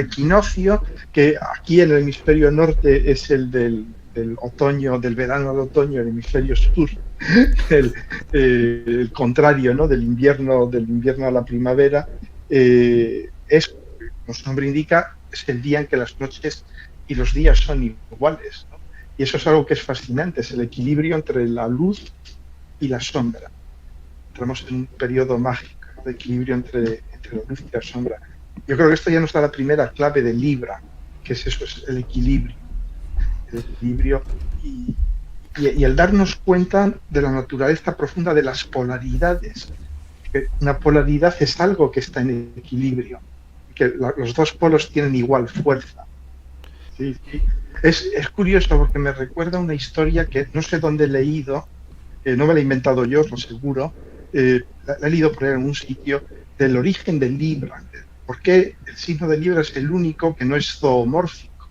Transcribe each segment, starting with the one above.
equinoccio, que aquí en el hemisferio norte es el del otoño, del verano al otoño, el hemisferio sur, el contrario, ¿no? Del invierno a la primavera, es, como su nombre indica, es el día en que las noches y los días son iguales, ¿no? Y eso es algo que es fascinante, es el equilibrio entre la luz y la sombra. Entramos en un periodo mágico, ¿no? De equilibrio entre la luz y la sombra. Yo creo que esto ya nos da la primera clave de Libra, que es eso, es el equilibrio. El equilibrio y el darnos cuenta de la naturaleza profunda de las polaridades. Que una polaridad es algo que está en equilibrio, que los dos polos tienen igual fuerza. Sí, sí. Es curioso porque me recuerda una historia que no sé dónde he leído, no me la he inventado yo, lo seguro, la he leído por ahí en un sitio, del origen del Libra. ¿Por qué el signo de Libra es el único que no es zoomórfico?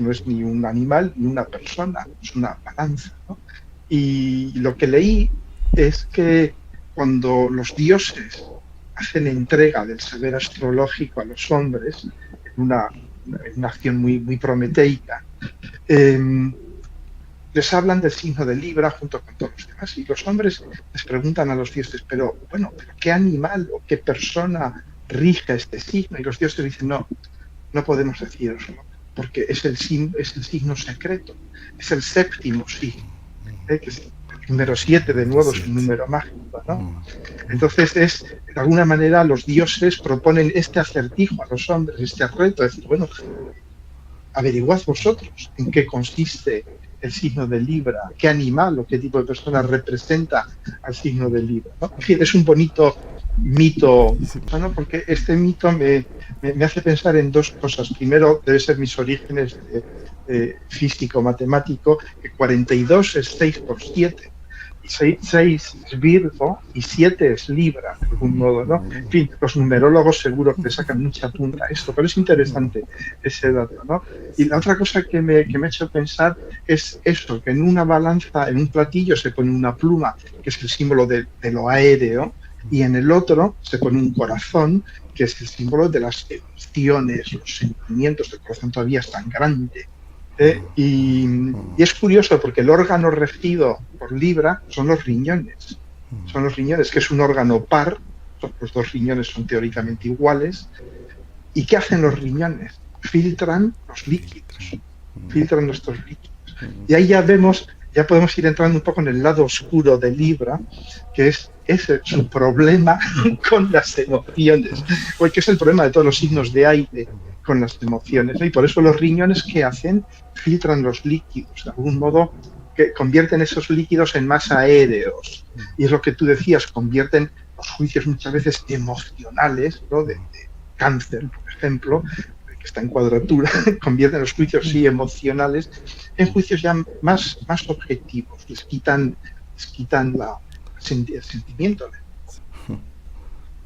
No es ni un animal ni una persona, es una balanza, ¿no? Y lo que leí es que cuando los dioses hacen entrega del saber astrológico a los hombres, en una acción muy prometeica, eh, les hablan del signo de Libra junto con todos los demás. Y los hombres les preguntan a los dioses, pero ¿qué animal o qué persona rige este signo? Y los dioses dicen, no podemos deciroslo, porque es el signo secreto, es el séptimo signo, que es el número 7, de nuevo es un número mágico, ¿no? Entonces de alguna manera los dioses proponen este acertijo a los hombres, este reto, es decir, averiguad vosotros en qué consiste el signo de Libra, qué animal o qué tipo de persona representa al signo de Libra, ¿no? En fin, es un bonito mito, ¿no? Porque este mito me hace pensar en dos cosas. Primero, debe ser mis orígenes físico-matemático, que 42 es 6 por 7. 6 es Virgo y 7 es Libra, de algún modo, ¿no? En fin, los numerólogos seguro que le sacan mucha punta a esto, pero es interesante ese dato, ¿no? Y la otra cosa que me ha hecho pensar es eso, que en una balanza, en un platillo se pone una pluma, que es el símbolo de lo aéreo, y en el otro se pone un corazón, que es el símbolo de las emociones, los sentimientos. El corazón todavía es tan grande. Y es curioso porque el órgano regido por Libra son los riñones. Son los riñones, que es un órgano par, los dos riñones son teóricamente iguales. ¿Y qué hacen los riñones? Filtran los líquidos, filtran nuestros líquidos. Y ahí ya podemos ir entrando un poco en el lado oscuro de Libra, que es su problema con las emociones, porque es el problema de todos los signos de aire con las emociones, ¿no? Y por eso los riñones, ¿qué hacen? Filtran los líquidos, de algún modo que convierten esos líquidos en más aéreos. Y es lo que tú decías, convierten los juicios muchas veces emocionales, ¿no? de cáncer, por ejemplo, que está en cuadratura, convierten los juicios sí emocionales en juicios ya más objetivos, les quitan el sentimiento.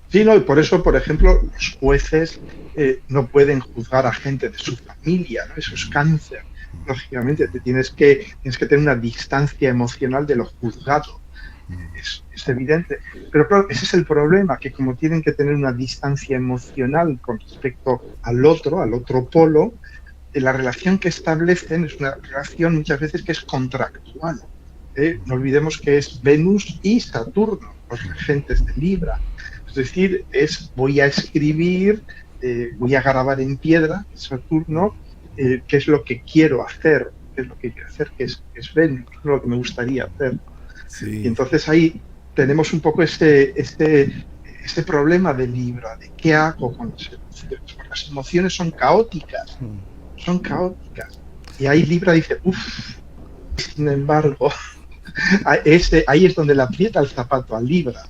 Sí, no, y por eso, por ejemplo, los jueces no pueden juzgar a gente de su familia, ¿no? Eso es cáncer. Lógicamente, tienes que tener una distancia emocional de lo juzgado. Es evidente. Pero claro, ese es el problema, que como tienen que tener una distancia emocional con respecto al otro polo, la relación que establecen es una relación muchas veces que es contractual. No olvidemos que es Venus y Saturno, los regentes de Libra. Es decir, voy a escribir, voy a grabar en piedra, Saturno, qué es lo que quiero hacer, que es Venus, lo que me gustaría hacer. Sí. Y entonces ahí tenemos un poco este problema de Libra, de qué hago con las emociones, porque las emociones son caóticas. Y ahí Libra dice, sin embargo, ahí es donde le aprieta el zapato a Libra,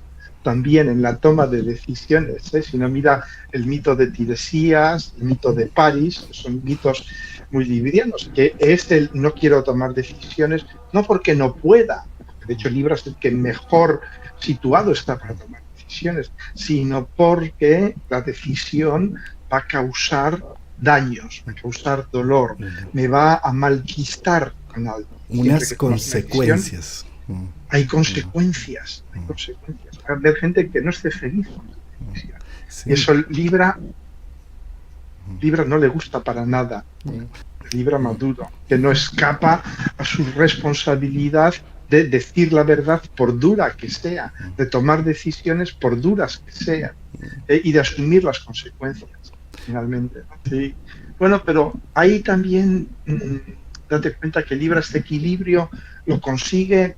también en la toma de decisiones. Si no, mira el mito de Tiresias, el mito de París, que son mitos muy librianos, que es el no quiero tomar decisiones, no porque no pueda, porque de hecho Libra es el que mejor situado está para tomar decisiones, sino porque la decisión va a causar daños, va a causar dolor, me va a malquistar con algo. Unas consecuencias. Hay consecuencias. Va a haber gente que no esté feliz. Sí. Y eso Libra Libra no le gusta para nada. Libra maduro, que no escapa a su responsabilidad de decir la verdad por dura que sea, de tomar decisiones por duras que sean, y de asumir las consecuencias, finalmente, ¿no? Sí. Bueno, pero ahí también date cuenta que Libra este equilibrio lo consigue,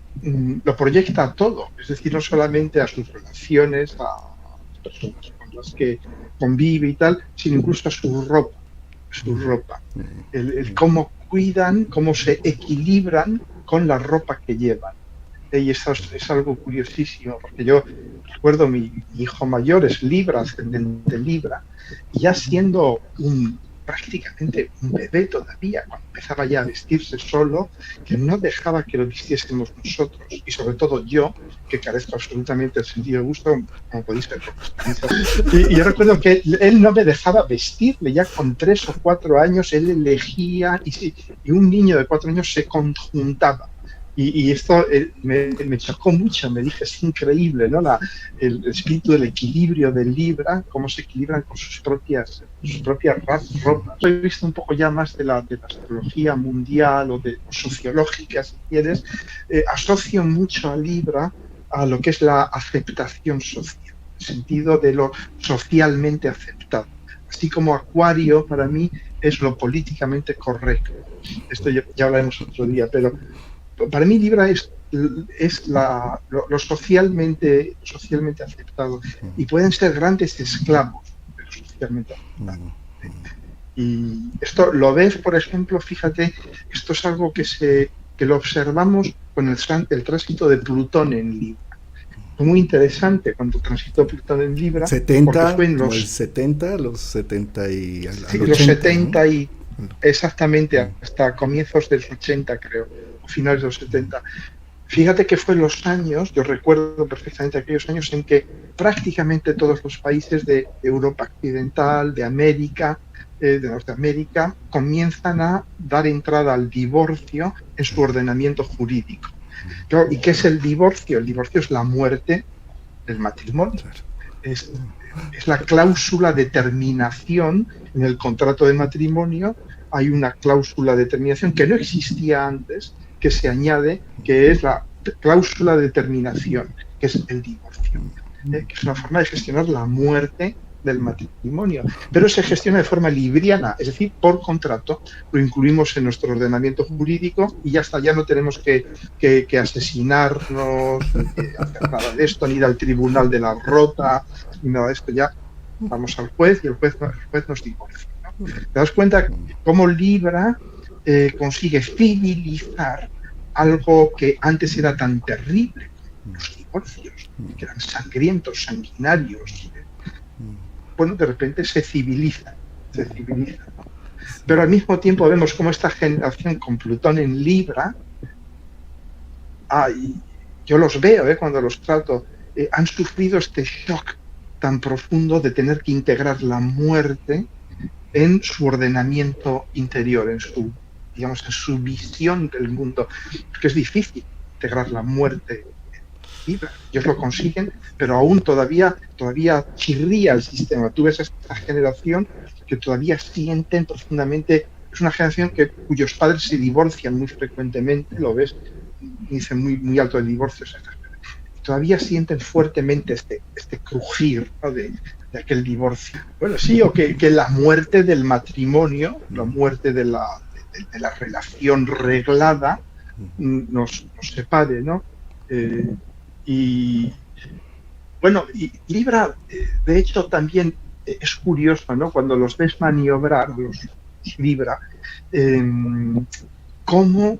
lo proyecta a todo, es decir, no solamente a sus relaciones, a las personas con las que convive y tal, sino incluso a su ropa. El cómo cuidan, cómo se equilibran con la ropa que llevan. Y eso es algo curiosísimo, porque yo recuerdo mi hijo mayor es Libra, ascendente Libra, y ya siendo prácticamente un bebé todavía, cuando empezaba ya a vestirse solo, que no dejaba que lo vistiésemos nosotros, y sobre todo yo, que carezco absolutamente del sentido de gusto, como podéis ver por las camisas. Y yo recuerdo que él no me dejaba vestirle, ya con 3 o 4 años él elegía, y un niño de 4 años se conjuntaba. Y esto me chocó mucho, me dije, es increíble, ¿no? El espíritu del equilibrio del Libra, cómo se equilibran con sus propias ropas. He visto un poco ya más de la astrología mundial o sociológica, si quieres. Asocio mucho a Libra a lo que es la aceptación social, el sentido de lo socialmente aceptado. Así como Acuario, para mí, es lo políticamente correcto. Esto ya hablaremos otro día, pero para mí Libra es lo socialmente aceptado, y pueden ser grandes esclavos de lo socialmente aceptado. Y esto lo ves, por ejemplo, fíjate, esto es algo que lo observamos con el tránsito de Plutón en Libra. Fue muy interesante cuando transitó Plutón en Libra. 70, fue en los 70 y al sí, 80, los 70, ¿no? Y ¿no? Exactamente, hasta comienzos de los 80, creo, o finales de los 70. Fíjate que fue los años, yo recuerdo perfectamente aquellos años en que prácticamente todos los países de Europa Occidental, de América, de Norteamérica, comienzan a dar entrada al divorcio en su ordenamiento jurídico. ¿Y qué es el divorcio? El divorcio es la muerte del matrimonio. Es la cláusula de terminación en el contrato de matrimonio. Hay una cláusula de terminación que no existía antes, que se añade, que es la cláusula de terminación, que es el divorcio, que es una forma de gestionar la muerte del matrimonio, pero se gestiona de forma libriana, es decir, por contrato. Lo incluimos en nuestro ordenamiento jurídico y ya está, ya no tenemos que asesinarnos, ni hacer nada de esto, ni ir al tribunal de la rota, ni nada de esto. Ya vamos al juez y el juez nos divorcia, ¿no? Te das cuenta cómo Libra consigue civilizar algo que antes era tan terrible, como los divorcios, que eran sangrientos, sanguinarios. Bueno, de repente se civiliza, ¿no? Pero al mismo tiempo vemos cómo esta generación con Plutón en Libra, y yo los veo cuando los trato, han sufrido este shock tan profundo de tener que integrar la muerte en su ordenamiento interior, en su visión del mundo, porque es difícil integrar la muerte. Ellos lo consiguen, pero aún todavía chirría el sistema. Tú ves a esta generación que todavía sienten profundamente, es una generación cuyos padres se divorcian muy frecuentemente, lo ves, índice muy alto de divorcios, todavía sienten fuertemente este crujir, ¿no?, de aquel divorcio. Bueno, sí, o que la muerte del matrimonio, la muerte de la relación reglada nos separe, ¿no? Y bueno, y Libra, de hecho, también es curioso, ¿no?, cuando los ves maniobrar, los Libra, cómo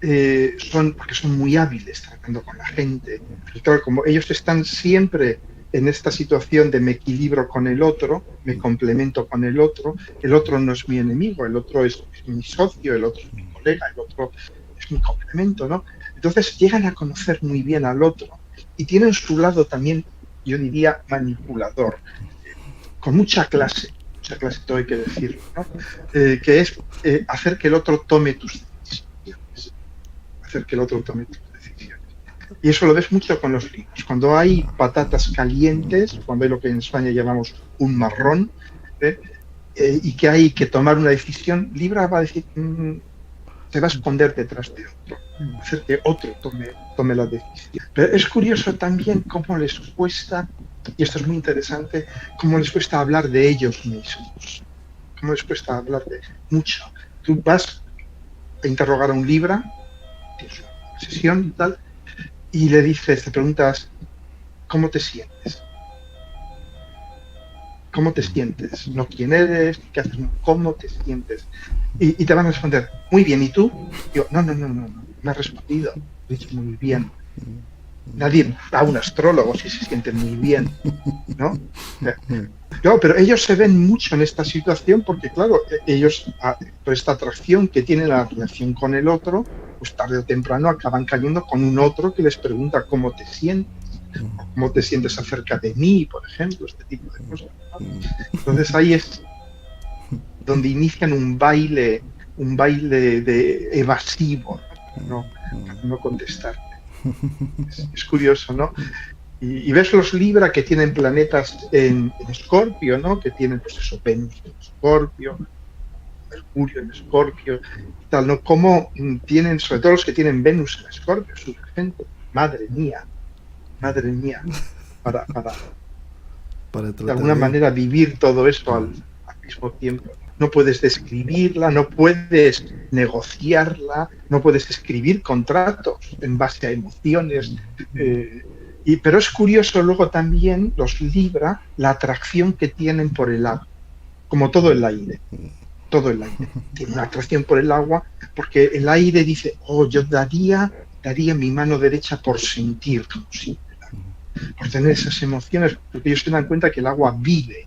porque son muy hábiles tratando con la gente. Pero claro, como ellos están siempre en esta situación de me equilibro con el otro, me complemento con el otro no es mi enemigo, el otro es mi socio, el otro es mi colega, el otro es mi complemento, ¿no? Entonces llegan a conocer muy bien al otro y tienen su lado también, yo diría, manipulador, con mucha clase todo hay que decirlo, ¿no? Que es hacer que el otro tome tus decisiones, Y eso lo ves mucho con los libros. Cuando hay patatas calientes, cuando hay lo que en España llamamos un marrón, y que hay que tomar una decisión, Libra va a decir, se va a esconder detrás de otro, hacer que otro tome la decisión. Pero es curioso también cómo les cuesta, y esto es muy interesante, cómo les cuesta hablar de ellos mismos, cómo les cuesta hablar de mucho. Tú vas a interrogar a un Libra, tienes una sesión y tal, y le dices, te preguntas, ¿cómo te sientes? ¿Cómo te sientes? No quién eres, qué haces, cómo te sientes. Y te van a responder, muy bien, ¿y tú? Yo, no, me ha respondido, he dicho muy bien. Nadie va a un astrólogo si se siente muy bien, ¿no? No, pero ellos se ven mucho en esta situación porque, claro, ellos, por esta atracción que tienen a la relación con el otro, pues tarde o temprano acaban cayendo con un otro que les pregunta cómo te sientes. ¿Cómo te sientes acerca de mí, por ejemplo? Este tipo de cosas, ¿no? Entonces ahí es donde inician un baile de evasivo, ¿no? Para no contestarte. Es curioso, ¿no? Y ves los Libra que tienen planetas en Escorpio, ¿no? Que tienen, pues eso, Venus en Escorpio, Mercurio en Escorpio, y tal, ¿no? Cómo tienen, sobre todo los que tienen Venus en Escorpio, su gente, madre mía, para de alguna manera vivir todo esto al mismo tiempo. No puedes describirla, no puedes negociarla, no puedes escribir contratos en base a emociones. Pero es curioso luego también los Libra, la atracción que tienen por el agua, como todo el aire. Todo el aire tiene una atracción por el agua, porque el aire dice, yo daría mi mano derecha por sentir, como si por tener esas emociones, porque ellos se dan cuenta que el agua vive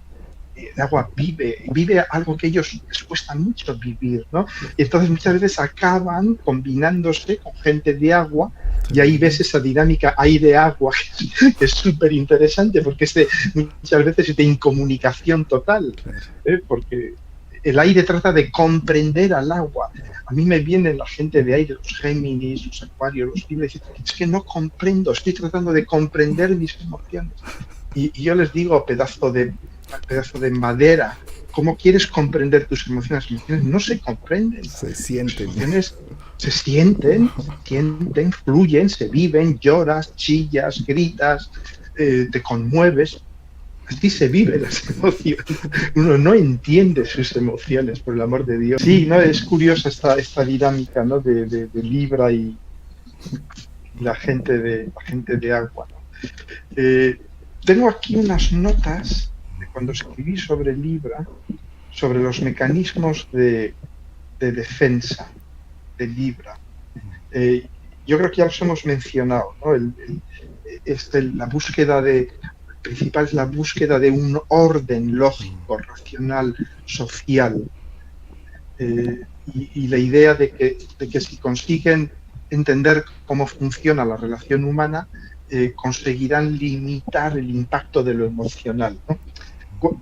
algo que a ellos les cuesta mucho vivir, ¿no? Y entonces muchas veces acaban combinándose con gente de agua, y ahí ves esa dinámica aire-agua, que es súper interesante, porque muchas veces es de incomunicación total, porque el aire trata de comprender al agua. A mí me viene la gente de aire, los Géminis, los Acuarios, los Libra, y dicen, es que no comprendo, estoy tratando de comprender mis emociones. Y yo les digo, pedazo de madera, ¿cómo quieres comprender tus emociones? Las emociones no se comprenden. Se sienten. Las emociones se sienten, fluyen, se viven, lloras, chillas, gritas, te conmueves. Así se viven las emociones. Uno no entiende sus emociones, por el amor de Dios. Sí, ¿no? Es curiosa esta dinámica, ¿no? de Libra y la gente de agua, ¿no? Tengo aquí unas notas de cuando escribí sobre Libra, sobre los mecanismos de defensa de Libra. Yo creo que ya los hemos mencionado, ¿no? La búsqueda principal es la búsqueda de un orden lógico, racional, social, y la idea de que si consiguen entender cómo funciona la relación humana, conseguirán limitar el impacto de lo emocional, ¿no?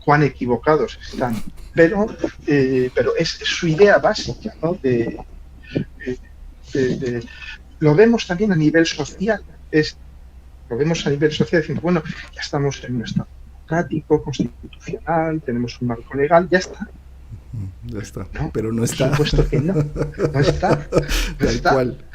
Cuán equivocados están, pero es su idea básica, ¿no? Lo vemos también a nivel social. Lo vemos a nivel social, decimos, bueno, ya estamos en un estado democrático, constitucional, tenemos un marco legal, ya está. Ya está, ¿No? pero no está. Por supuesto que no está. Tal cual.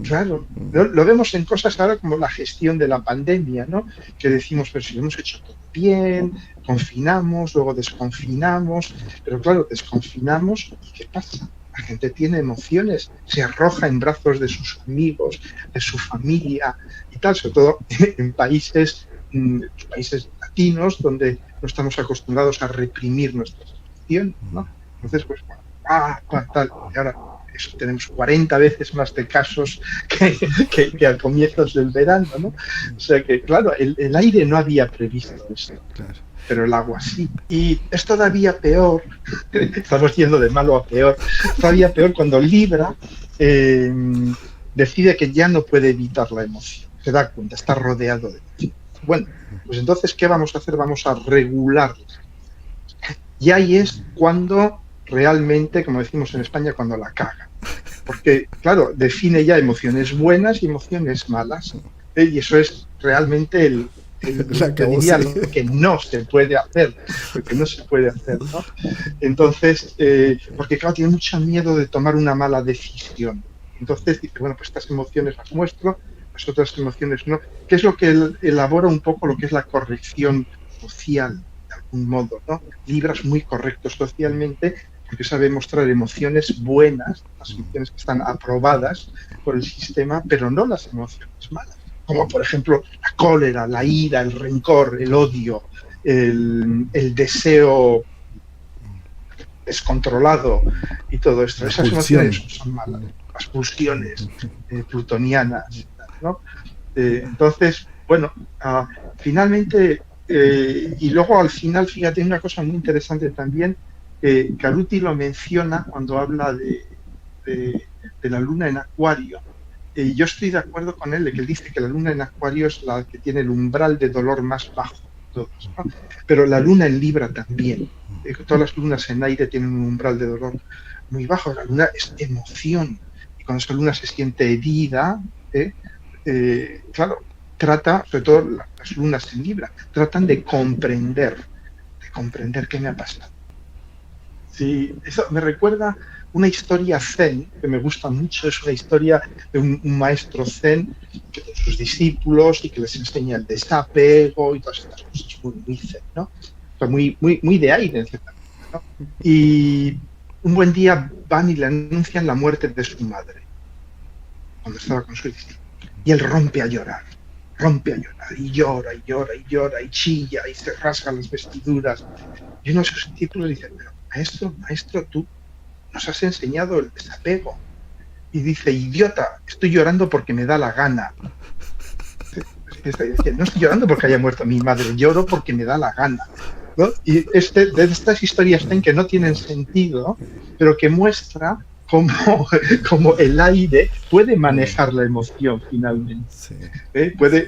Claro, lo vemos en cosas ahora como la gestión de la pandemia, ¿no? Que decimos, pero si lo hemos hecho todo bien, confinamos, luego desconfinamos, pero claro, desconfinamos, ¿y qué pasa? La gente tiene emociones, se arroja en brazos de sus amigos, de su familia y tal, sobre todo en países latinos donde no estamos acostumbrados a reprimir nuestras emociones, ¿no? Entonces, pues, tal, y ahora eso, tenemos 40 veces más de casos que al comienzo del verano, ¿no? O sea que, claro, el aire no había previsto esto. Claro. Pero el agua sí. Y es todavía peor, estamos yendo de malo a peor, todavía peor cuando Libra decide que ya no puede evitar la emoción, se da cuenta, está rodeado de emoción. Bueno, pues entonces, ¿qué vamos a hacer? Vamos a regularla. Y ahí es cuando realmente, como decimos en España, cuando la caga. Porque, claro, define ya emociones buenas y emociones malas. Y eso es realmente te diría lo que no se puede hacer, lo que no se puede hacer, ¿no? Entonces, porque claro, tiene mucho miedo de tomar una mala decisión. Entonces dice, bueno, pues estas emociones las muestro, las otras emociones no. ¿Qué es lo que elabora un poco lo que es la corrección social, de algún modo, ¿no? Libra es muy correcto socialmente porque sabe mostrar emociones buenas, las emociones que están aprobadas por el sistema, pero no las emociones malas, como por ejemplo la cólera, la ira, el rencor, el odio, el deseo descontrolado y todo esto. La Esas pulsión. emociones son malas, las pulsiones plutonianas, ¿no? Entonces, bueno, finalmente, y luego al final, fíjate, una cosa muy interesante también, Caruti lo menciona cuando habla de la luna en Acuario. Yo estoy de acuerdo con él, de que él dice que la luna en Acuario es la que tiene el umbral de dolor más bajo de todos, ¿no? Pero la luna en Libra también. Todas las lunas en aire tienen un umbral de dolor muy bajo. La luna es emoción. Y cuando esa luna se siente herida, claro, trata, sobre todo las lunas en Libra, tratan de comprender qué me ha pasado. Sí, eso me recuerda una historia zen que me gusta mucho. Es una historia de un maestro zen que de sus discípulos y que les enseña el desapego y todas estas cosas muy zen, ¿no? O sea, muy de aire, en cierta manera, ¿no? Y un buen día van y le anuncian la muerte de su madre cuando estaba con su discípulo. Y él rompe a llorar, y llora, y llora, y llora, y chilla, y se rasga las vestiduras. Y uno de sus discípulos dice, pero maestro, tú nos has enseñado el desapego. Y dice, idiota, estoy llorando porque me da la gana. No estoy llorando porque haya muerto mi madre, lloro porque me da la gana, ¿no? Y de estas historias que no tienen sentido, pero que muestra cómo el aire puede manejar la emoción finalmente. Sí.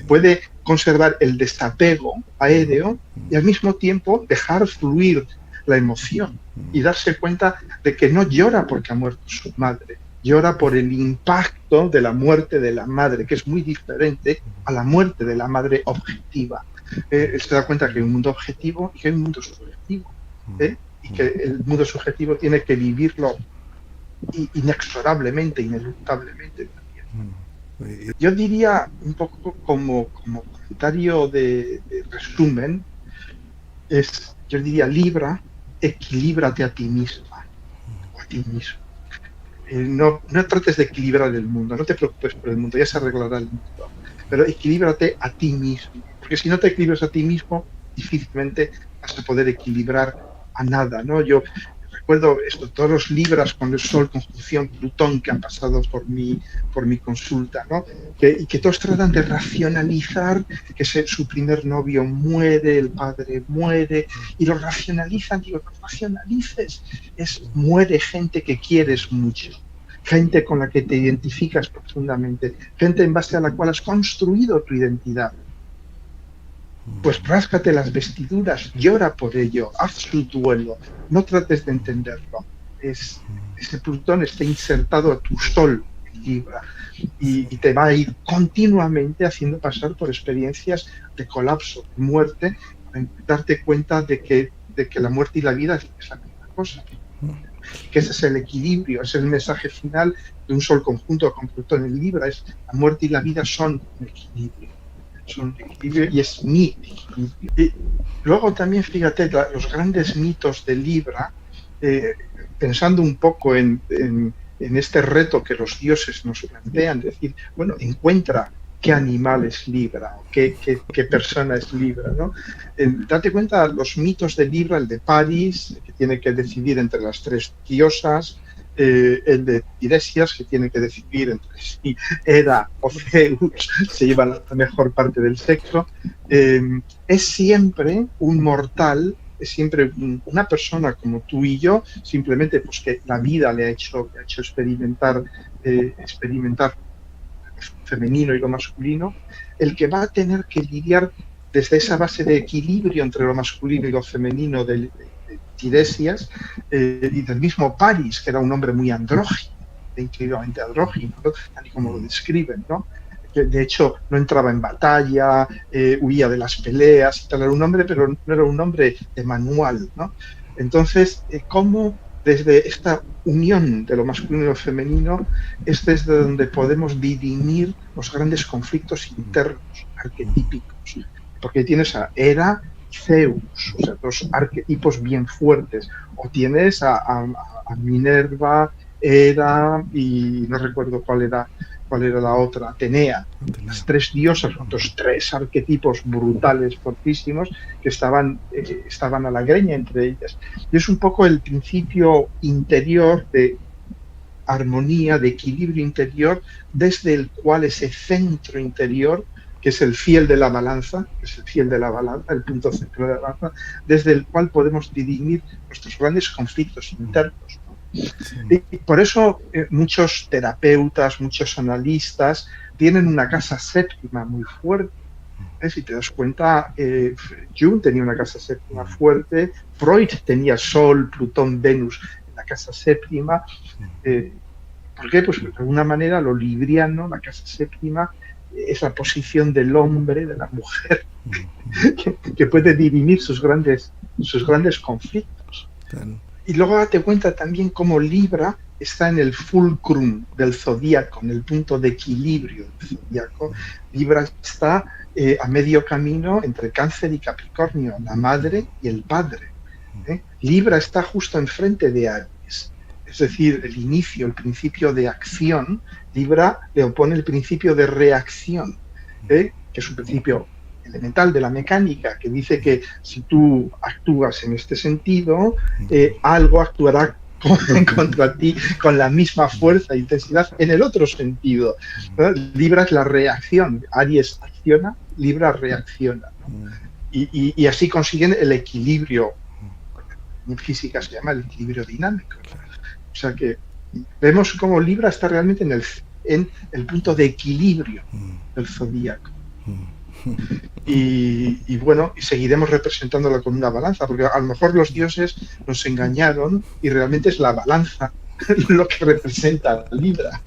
Puede conservar el desapego aéreo y al mismo tiempo dejar fluir la emoción y darse cuenta de que no llora porque ha muerto su madre, llora por el impacto de la muerte de la madre, que es muy diferente a la muerte de la madre objetiva. Él se da cuenta que hay un mundo objetivo y que hay un mundo subjetivo, y que el mundo subjetivo tiene que vivirlo inexorablemente, ineluctablemente también. Yo diría, un poco como comentario de resumen, yo diría, Libra, equilíbrate a ti misma o a ti mismo. No trates de equilibrar el mundo, no te preocupes por el mundo, ya se arreglará el mundo, pero equilíbrate a ti mismo, porque si no te equilibras a ti mismo, difícilmente vas a poder equilibrar a nada, ¿no? Yo recuerdo todos los Libras con el Sol, conjunción Plutón, que han pasado por mi consulta, ¿no? Y que todos tratan de racionalizar que su primer novio muere, el padre muere, y lo racionalizan. Digo, no racionalices, muere gente que quieres mucho, gente con la que te identificas profundamente, gente en base a la cual has construido tu identidad. Pues ráscate las vestiduras, llora por ello, haz su duelo, no trates de entenderlo. Ese Plutón está insertado a tu Sol en Libra y te va a ir continuamente haciendo pasar por experiencias de colapso, de muerte, para darte cuenta de que la muerte y la vida es la misma cosa. Que ese es el equilibrio, es el mensaje final de un Sol conjunto con Plutón en Libra, es la muerte y la vida son un equilibrio. Y es mi equilibrio. Y luego también, fíjate, los grandes mitos de Libra, pensando un poco en este reto que los dioses nos plantean, decir, bueno, encuentra qué animal es Libra, qué persona es Libra, ¿no? Date cuenta, los mitos de Libra, el de París, que tiene que decidir entre las tres diosas, el de Tiresias, que tiene que decidir entre si Hera o Zeus se lleva la mejor parte del sexo. Es siempre un mortal, es siempre una persona como tú y yo, simplemente pues que la vida le ha hecho experimentar femenino y lo masculino, el que va a tener que lidiar desde esa base de equilibrio entre lo masculino y lo femenino de Tiresias, y del mismo París, que era un hombre muy andrógino, increíblemente andrógino, ¿no? Tal y como lo describen, ¿no? que de hecho no entraba en batalla, huía de las peleas y tal. Era un hombre, pero no era un hombre de manual, ¿no? Entonces, ¿cómo desde esta unión de lo masculino y lo femenino es desde donde podemos dirimir los grandes conflictos internos, arquetípicos? Porque tienes a Hera y Zeus, o sea, dos arquetipos bien fuertes, o tienes a Minerva, Hera y no recuerdo cuál era la otra, Atenea. Las tres diosas, otros tres arquetipos brutales, fortísimos, que estaban a la greña entre ellas. Y es un poco el principio interior de armonía, de equilibrio interior, desde el cual ese centro interior, que es el fiel de la balanza, el punto central de la balanza, desde el cual podemos dirimir nuestros grandes conflictos internos. Sí. Y por eso muchos terapeutas, muchos analistas tienen una casa séptima muy fuerte. Si te das cuenta, Jung tenía una casa séptima fuerte, Freud tenía Sol, Plutón, Venus en la casa séptima. ¿Por qué? Pues de alguna manera lo libriano, la casa séptima, es la posición del hombre, de la mujer, que puede dirimir sus grandes conflictos. Claro. Y luego date cuenta también cómo Libra está en el fulcrum del zodíaco, en el punto de equilibrio del zodíaco. Libra está a medio camino entre Cáncer y Capricornio, la madre y el padre. Libra está justo enfrente de Aries. Es decir, el inicio, el principio de acción. Libra le opone el principio de reacción, que es un principio elemental de la mecánica, que dice que si tú actúas en este sentido, algo actuará contra ti con la misma fuerza e intensidad en el otro sentido, ¿no? Libra es la reacción, Aries acciona, Libra reacciona, ¿no? Y así consiguen el equilibrio. En física se llama el equilibrio dinámico. O sea que vemos cómo Libra está realmente en el punto de equilibrio del zodíaco. Y bueno, y seguiremos representándolo con una balanza, porque a lo mejor los dioses nos engañaron y realmente es la balanza lo que representa Libra.